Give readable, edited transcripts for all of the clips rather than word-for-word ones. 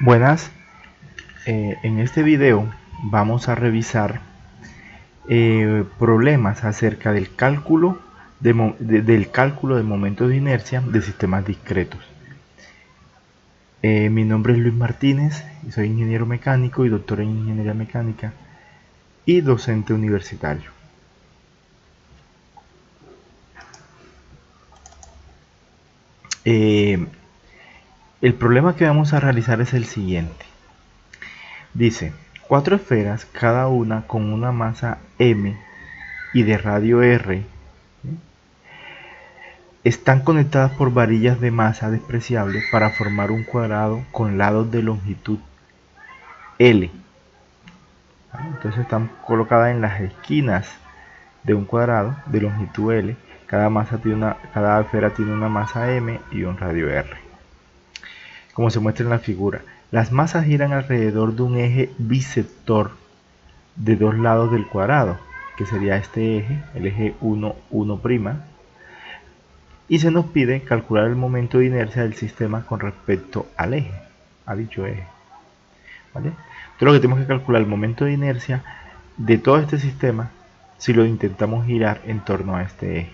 Buenas, en este video vamos a revisar problemas acerca del cálculo de momentos de inercia de sistemas discretos. Mi nombre es Luis Martínez, soy ingeniero mecánico y doctor en ingeniería mecánica y docente universitario. El problema que vamos a realizar es el siguiente. Dice, 4 esferas, cada una con una masa m y de radio r, están conectadas por varillas de masa despreciable para formar un cuadrado con lados de longitud L. Entonces están colocadas en las esquinas de un cuadrado de longitud L. Cada esfera tiene una masa m y un radio r. Como se muestra en la figura, las masas giran alrededor de un eje bisector de dos lados del cuadrado, que sería este eje, el eje 1, 1', y se nos pide calcular el momento de inercia del sistema con respecto al eje, a dicho eje. ¿Vale? Entonces lo que tenemos que calcular el momento de inercia de todo este sistema si lo intentamos girar en torno a este eje.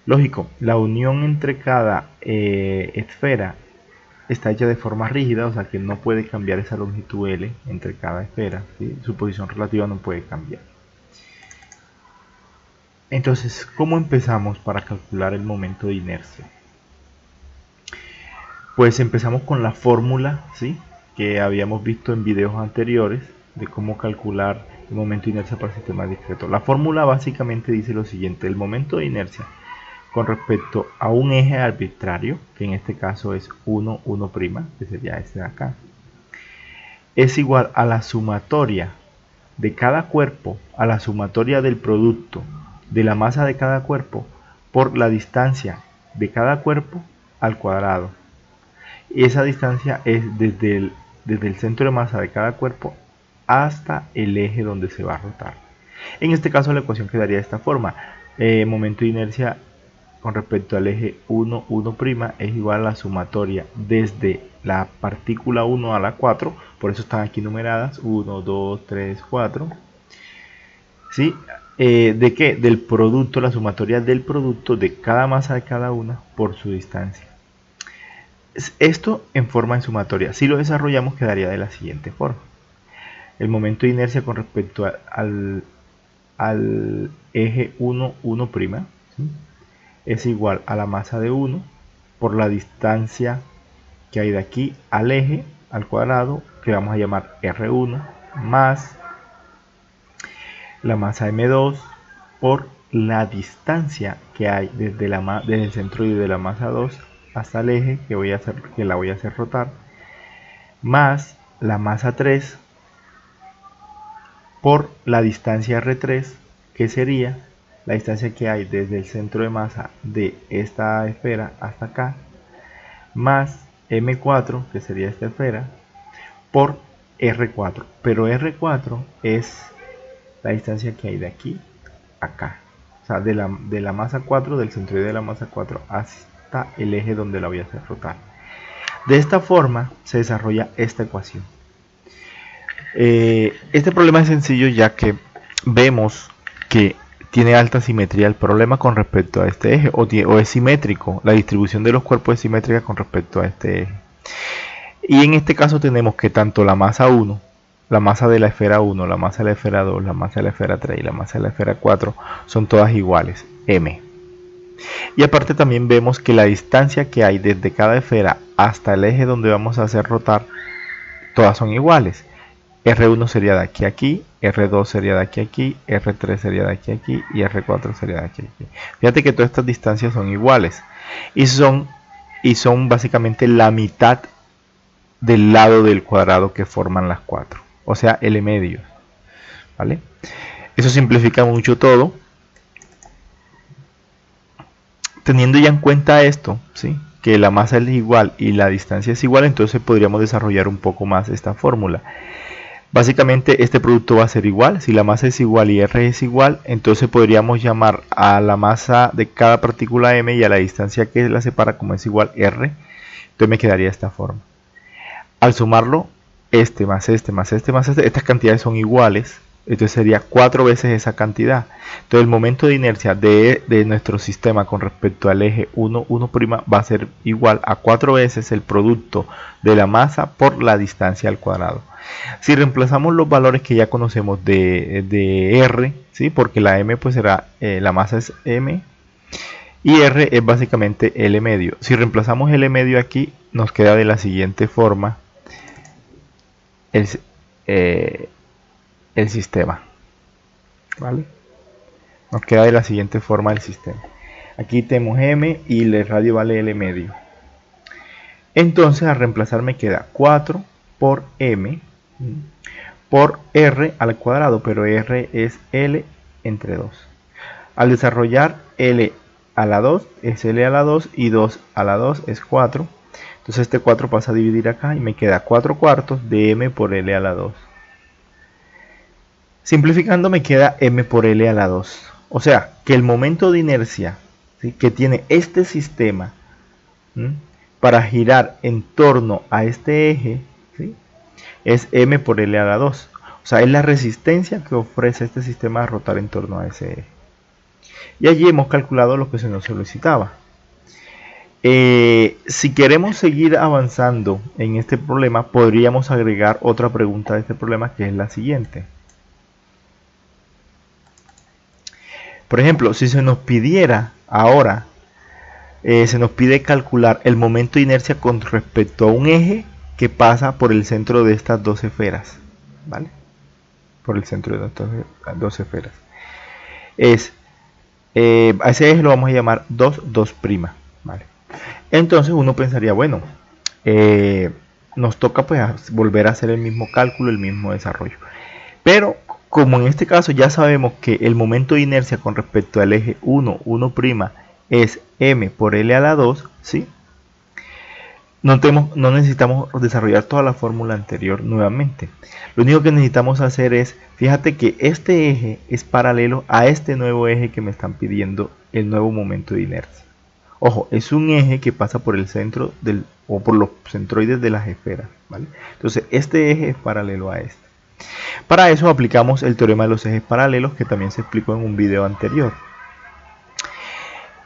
Lógico, la unión entre cada esfera está hecha de forma rígida, o sea que no puede cambiar esa longitud L entre cada esfera, ¿sí? Su posición relativa no puede cambiar. Entonces, ¿cómo empezamos para calcular el momento de inercia? Pues empezamos con la fórmula, ¿sí?, que habíamos visto en videos anteriores de cómo calcular el momento de inercia para sistemas discretos. La fórmula básicamente dice lo siguiente: el momento de inercia con respecto a un eje arbitrario, que en este caso es 1, 1', que sería este de acá, es igual a la sumatoria de cada cuerpo, a la sumatoria del producto de la masa de cada cuerpo por la distancia de cada cuerpo al cuadrado. Y esa distancia es desde el centro de masa de cada cuerpo hasta el eje donde se va a rotar. En este caso la ecuación quedaría de esta forma: momento de inercia con respecto al eje 1, 1', es igual a la sumatoria desde la partícula 1 a la 4, por eso están aquí numeradas, 1, 2, 3, 4, ¿sí? ¿De qué? Del producto, la sumatoria del producto de cada masa de cada una por su distancia. Esto en forma de sumatoria. Si lo desarrollamos quedaría de la siguiente forma: el momento de inercia con respecto al eje 1, 1', ¿sí?, es igual a la masa de 1 por la distancia que hay de aquí al eje, al cuadrado, que vamos a llamar R1, más la masa M2 por la distancia que hay desde el centro de la masa 2 hasta el eje, que la voy a hacer rotar, más la masa 3 por la distancia R3, que sería la distancia que hay desde el centro de masa de esta esfera hasta acá, más M4, que sería esta esfera, por R4. Pero R4 es la distancia que hay de aquí a acá, o sea, de la masa 4, del centroide de la masa 4 hasta el eje donde la voy a hacer rotar. De esta forma se desarrolla esta ecuación. Este problema es sencillo, ya que vemos que tiene alta simetría el problema con respecto a este eje, o es simétrico, la distribución de los cuerpos es simétrica con respecto a este eje. Y en este caso tenemos que tanto la masa 1, la masa de la esfera 1, la masa de la esfera 2, la masa de la esfera 3 y la masa de la esfera 4 son todas iguales, m. Y aparte también vemos que la distancia que hay desde cada esfera hasta el eje donde vamos a hacer rotar, todas son iguales. R1 sería de aquí a aquí, R2 sería de aquí a aquí, R3 sería de aquí a aquí y R4 sería de aquí a aquí. Fíjate que todas estas distancias son iguales y son básicamente la mitad del lado del cuadrado que forman las cuatro, o sea, L medio, ¿vale? Eso simplifica mucho todo. Teniendo ya en cuenta esto, ¿sí?, que la masa es igual y la distancia es igual, entonces podríamos desarrollar un poco más esta fórmula. Básicamente este producto va a ser igual. Si la masa es igual y R es igual, entonces podríamos llamar a la masa de cada partícula m y a la distancia que la separa como es igual R. Entonces me quedaría de esta forma: Al sumarlo, este más este más este más este, estas cantidades son iguales. Entonces sería 4 veces esa cantidad. Entonces el momento de inercia de nuestro sistema con respecto al eje 1, 1' va a ser igual a 4 veces el producto de la masa por la distancia al cuadrado. Si reemplazamos los valores que ya conocemos de R, ¿sí? Porque la M pues será, la masa es M y R es básicamente L medio. Si reemplazamos L medio aquí, nos queda de la siguiente forma el sistema, ¿vale? Nos queda de la siguiente forma el sistema. Aquí tenemos M y el radio vale L medio. Entonces al reemplazar me queda 4 por M por R al cuadrado, pero R es L entre 2. Al desarrollar L a la 2 es L a la 2 y 2 a la 2 es 4. Entonces este 4 pasa a dividir acá y me queda 4 cuartos de M por L a la 2. Simplificando me queda M por L a la 2. O sea, que el momento de inercia, ¿sí?, que tiene este sistema, ¿sí?, para girar en torno a este eje, ¿sí?, es M por L a la 2. O sea, es la resistencia que ofrece este sistema a rotar en torno a ese eje. Y allí hemos calculado lo que se nos solicitaba. Si queremos seguir avanzando en este problema, podríamos agregar otra pregunta de este problema, que es la siguiente. Por ejemplo, si se nos pidiera ahora, se nos pide calcular el momento de inercia con respecto a un eje que pasa por el centro de estas dos esferas, ¿vale? Por el centro de estas dos esferas. A ese eje lo vamos a llamar 2, 2', ¿vale? Entonces uno pensaría, bueno, nos toca pues volver a hacer el mismo cálculo, el mismo desarrollo. Pero como en este caso ya sabemos que el momento de inercia con respecto al eje 1, 1' es M por L a la 2, ¿sí?, no necesitamos desarrollar toda la fórmula anterior nuevamente. Lo único que necesitamos hacer es, fíjate que este eje es paralelo a este nuevo eje que me están pidiendo el nuevo momento de inercia. Ojo, es un eje que pasa por el centro o por los centroides de las esferas, ¿vale? Entonces este eje es paralelo a este. Para eso aplicamos el teorema de los ejes paralelos, que también se explicó en un video anterior.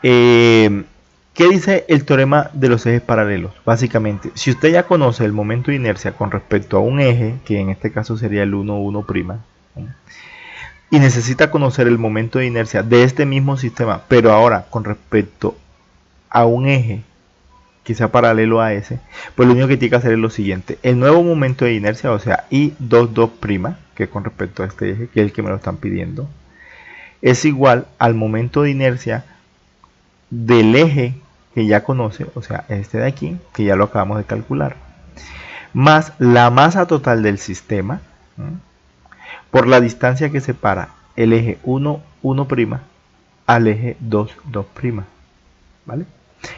¿Qué dice el teorema de los ejes paralelos? Básicamente, si usted ya conoce el momento de inercia con respecto a un eje, que en este caso sería el 1, 1', y necesita conocer el momento de inercia de este mismo sistema, pero ahora con respecto a un eje que sea paralelo a ese, pues lo único que tiene que hacer es lo siguiente: el nuevo momento de inercia, o sea, I22', que con respecto a este eje, que es el que me lo están pidiendo, es igual al momento de inercia del eje que ya conoce, o sea, este de aquí, que ya lo acabamos de calcular, más la masa total del sistema, por la distancia que separa el eje 1, 1' al eje 2, 2', ¿vale?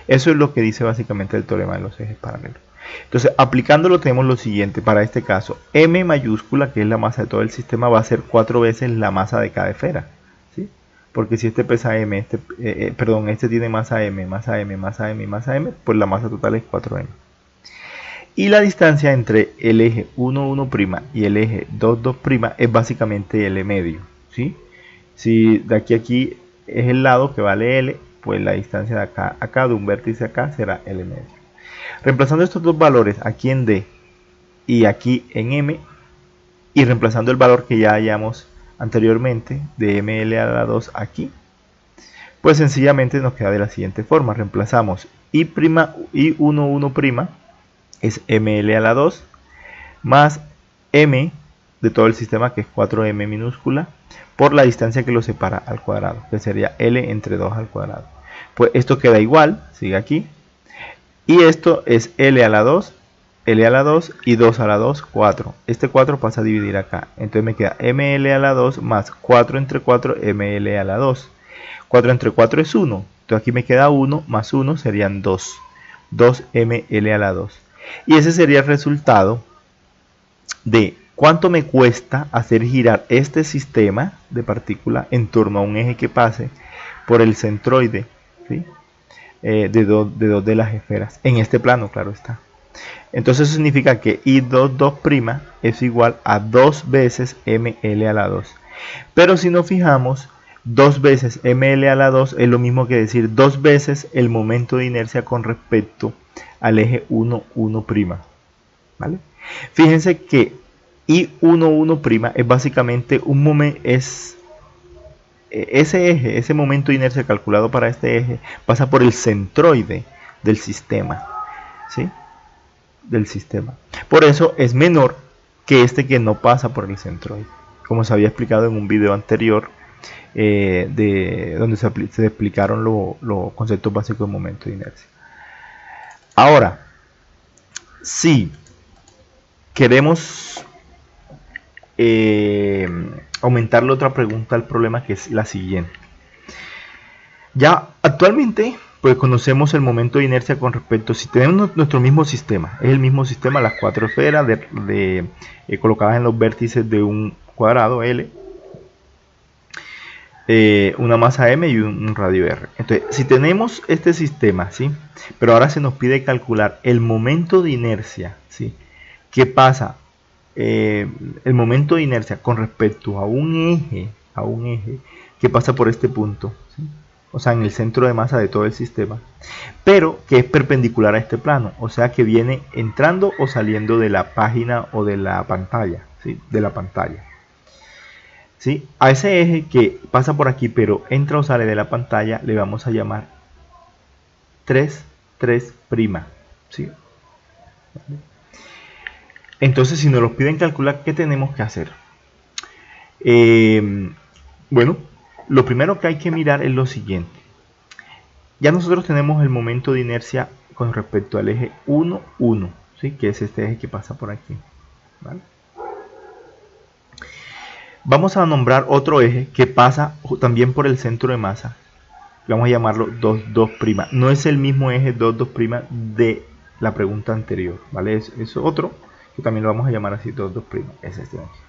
Eso es lo que dice básicamente el teorema de los ejes paralelos. Entonces, aplicándolo, tenemos lo siguiente. Para este caso, M mayúscula, que es la masa de todo el sistema, va a ser 4 veces la masa de cada esfera, ¿sí? Porque si este pesa M, este tiene masa M, masa M, masa M y masa M, pues la masa total es 4M. Y la distancia entre el eje 1, 1' y el eje 2, 2' es básicamente L medio, ¿sí? Si de aquí a aquí es el lado que vale L, pues la distancia de acá a acá, de un vértice acá, será L medio. Reemplazando estos dos valores aquí en D y aquí en M, y reemplazando el valor que ya hallamos anteriormente de ML a la 2 aquí, pues sencillamente nos queda de la siguiente forma. Reemplazamos I', 1, 1' es ML a la 2 más M de todo el sistema, que es 4M minúscula, por la distancia que lo separa al cuadrado, que sería L entre 2 al cuadrado. Pues esto queda igual, sigue aquí, y esto es L a la 2, L a la 2 y 2 a la 2, 4. Este 4 pasa a dividir acá, entonces me queda ML a la 2 más 4 entre 4, ML a la 2. 4 entre 4 es 1, entonces aquí me queda 1 más 1 serían 2, 2ML a la 2. Y ese sería el resultado de cuánto me cuesta hacer girar este sistema de partícula en torno a un eje que pase por el centroide, ¿sí?, de dos de las esferas, en este plano, claro está. Entonces eso significa que I22' es igual a 2 veces ml a la 2. Pero si nos fijamos, 2 veces ml a la 2 es lo mismo que decir 2 veces el momento de inercia con respecto al eje 1,1'. ¿Vale? Fíjense que I11' es básicamente un momento, ese eje, ese momento de inercia calculado para este eje pasa por el centroide del sistema, ¿sí? Del sistema. Por eso es menor que este que no pasa por el centroide, como se había explicado en un video anterior, donde se explicaron los conceptos básicos de momento de inercia. Ahora, si queremos aumentarle otra pregunta al problema, que es la siguiente. Ya actualmente pues conocemos el momento de inercia con respecto, si tenemos nuestro mismo sistema, es el mismo sistema, las 4 esferas colocadas en los vértices de un cuadrado L, una masa M y un radio R. Entonces, si tenemos este sistema, ¿sí? Pero ahora se nos pide calcular el momento de inercia, ¿sí? ¿Qué pasa? El momento de inercia con respecto a un eje que pasa por este punto, ¿sí? O sea, en el centro de masa de todo el sistema, pero que es perpendicular a este plano, o sea que viene entrando o saliendo de la página o de la pantalla, ¿sí? De la pantalla, ¿sí? A ese eje que pasa por aquí pero entra o sale de la pantalla le vamos a llamar 3', ¿sí? ¿Vale? Entonces, si nos lo piden calcular, ¿qué tenemos que hacer? Bueno, lo primero que hay que mirar es lo siguiente. Ya nosotros tenemos el momento de inercia con respecto al eje 1,1, ¿sí? Que es este eje que pasa por aquí, ¿vale? Vamos a nombrar otro eje que pasa también por el centro de masa. Vamos a llamarlo 2,2'. No es el mismo eje 2,2' de la pregunta anterior, ¿vale? Es otro que también lo vamos a llamar así, 2,2'. Es este de aquí.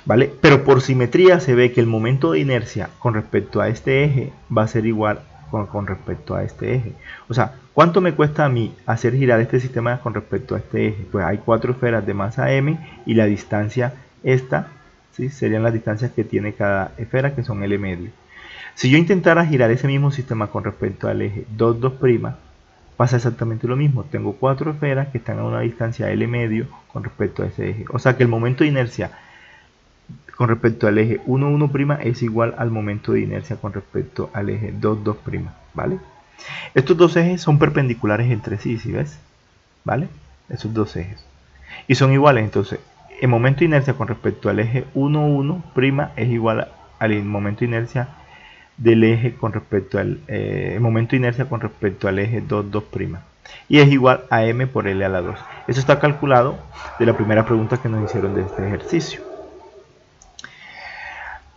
¿Vale? Pero por simetría se ve que el momento de inercia con respecto a este eje va a ser igual con respecto a este eje. O sea, ¿cuánto me cuesta a mí hacer girar este sistema con respecto a este eje? Pues hay 4 esferas de masa M y la distancia esta, ¿sí? Serían las distancias que tiene cada esfera, que son L medio. Si yo intentara girar ese mismo sistema con respecto al eje 2,2', pasa exactamente lo mismo. Tengo 4 esferas que están a una distancia L medio con respecto a ese eje. O sea que el momento de inercia con respecto al eje 1,1' es igual al momento de inercia con respecto al eje 2,2', ¿vale? Estos dos ejes son perpendiculares entre sí, ¿sí ves? ¿Vale? Esos dos ejes. Y son iguales, entonces, el momento de inercia con respecto al eje 1,1' es igual al momento de inercia del eje con respecto al momento de inercia con respecto al eje 2,2'. Y es igual a m por L a la 2. Eso está calculado de la primera pregunta que nos hicieron de este ejercicio.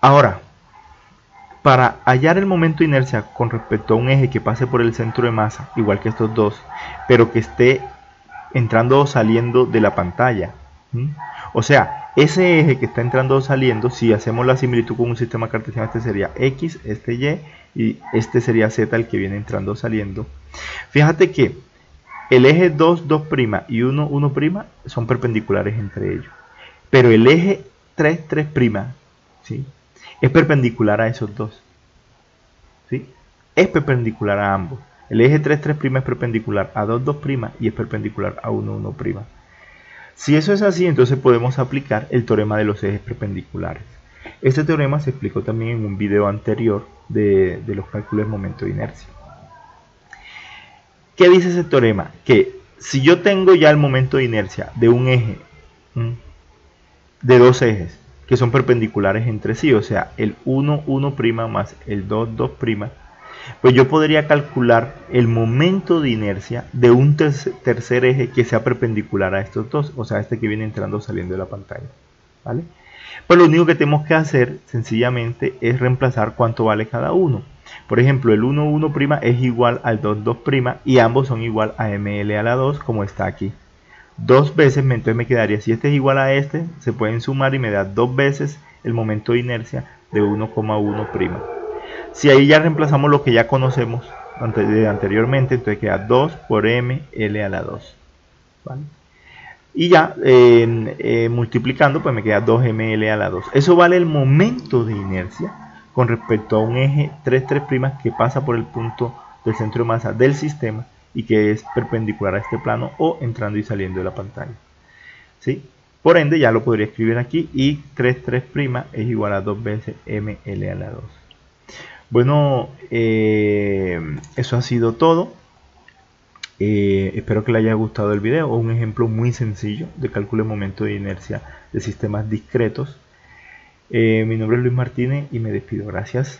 Ahora, para hallar el momento de inercia con respecto a un eje que pase por el centro de masa, igual que estos dos, pero que esté entrando o saliendo de la pantalla, o sea, ese eje que está entrando o saliendo, si hacemos la similitud con un sistema cartesiano, este sería X, este Y este sería Z, el que viene entrando o saliendo. Fíjate que el eje 2,2' y 1,1' son perpendiculares entre ellos, pero el eje 3,3', ¿sí? Es perpendicular a esos dos, ¿sí? Es perpendicular a ambos. El eje 3,3' es perpendicular a 2,2' y es perpendicular a 1,1'. Si eso es así, entonces podemos aplicar el teorema de los ejes perpendiculares. Este teorema se explicó también en un video anterior de los cálculos de momento de inercia. ¿Qué dice ese teorema? Que si yo tengo ya el momento de inercia de un eje, de dos ejes, que son perpendiculares entre sí, o sea, el 1,1' más el 2,2', pues yo podría calcular el momento de inercia de un tercer eje que sea perpendicular a estos dos, o sea, este que viene entrando o saliendo de la pantalla, ¿vale? Pues lo único que tenemos que hacer, sencillamente, es reemplazar cuánto vale cada uno. Por ejemplo, el 1,1' es igual al 2,2' y ambos son igual a ml a la 2, como está aquí. Dos veces, entonces me quedaría, si este es igual a este, se pueden sumar y me da 2 veces el momento de inercia de 1,1'. Si ahí ya reemplazamos lo que ya conocemos, anteriormente, entonces queda 2 por ml a la 2. ¿Vale? Y ya multiplicando, pues me queda 2 ml a la 2. Eso vale el momento de inercia con respecto a un eje 3,3' que pasa por el punto del centro de masa del sistema y que es perpendicular a este plano o entrando y saliendo de la pantalla. ¿Sí? Por ende, ya lo podría escribir aquí y 3,3' es igual a 2 veces ml a la 2. Bueno, eso ha sido todo. Espero que les haya gustado el video. Un ejemplo muy sencillo de cálculo de momento de inercia de sistemas discretos. Mi nombre es Luis Martínez y me despido. Gracias.